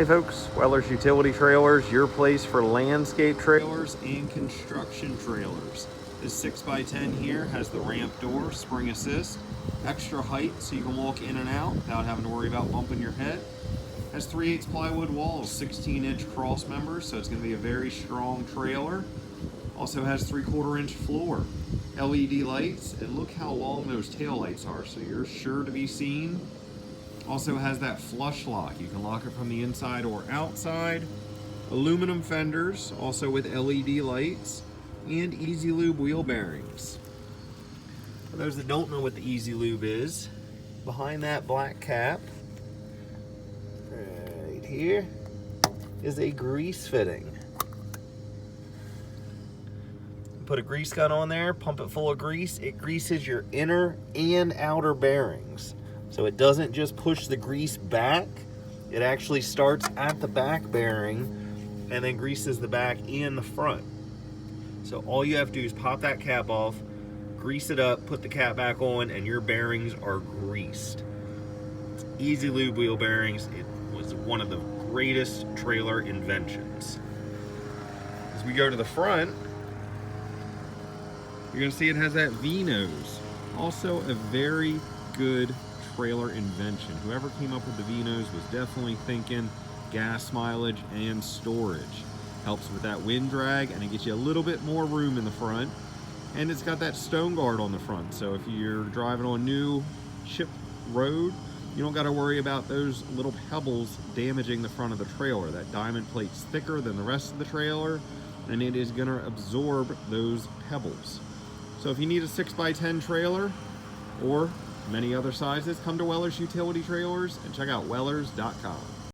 Hey folks, Weller's Utility Trailers, your place for landscape trailers and construction trailers. This 6x10 here has the ramp door, spring assist, extra height so you can walk in and out without having to worry about bumping your head. Has 3/8 plywood walls, 16-inch cross members, so it's going to be a very strong trailer. Also has 3/4 inch floor, LED lights, and look how long those tail lights are, so you're sure to be seen. Also has that flush lock. You can lock it from the inside or outside. Aluminum fenders, also with LED lights, and Easy Lube wheel bearings. For those that don't know what the Easy Lube is, behind that black cap, right here, is a grease fitting. Put a grease gun on there, pump it full of grease. It greases your inner and outer bearings. So it doesn't just push the grease back, it actually starts at the back bearing and then greases the back and the front. So all you have to do is pop that cap off, grease it up, put the cap back on, and your bearings are greased. It's Easy Lube wheel bearings. It was one of the greatest trailer inventions. As we go to the front, you're gonna see it has that V-nose. Also a very good trailer invention. Whoever came up with the V-nose was definitely thinking gas mileage and storage. Helps with that wind drag, and it gets you a little bit more room in the front. And it's got that stoneguard on the front, so if you're driving on new chip road, you don't got to worry about those little pebbles damaging the front of the trailer. That diamond plate's thicker than the rest of the trailer, and it is going to absorb those pebbles. So if you need a 6x10 trailer or many other sizes, come to Weller's Utility Trailers and check out wellers.com.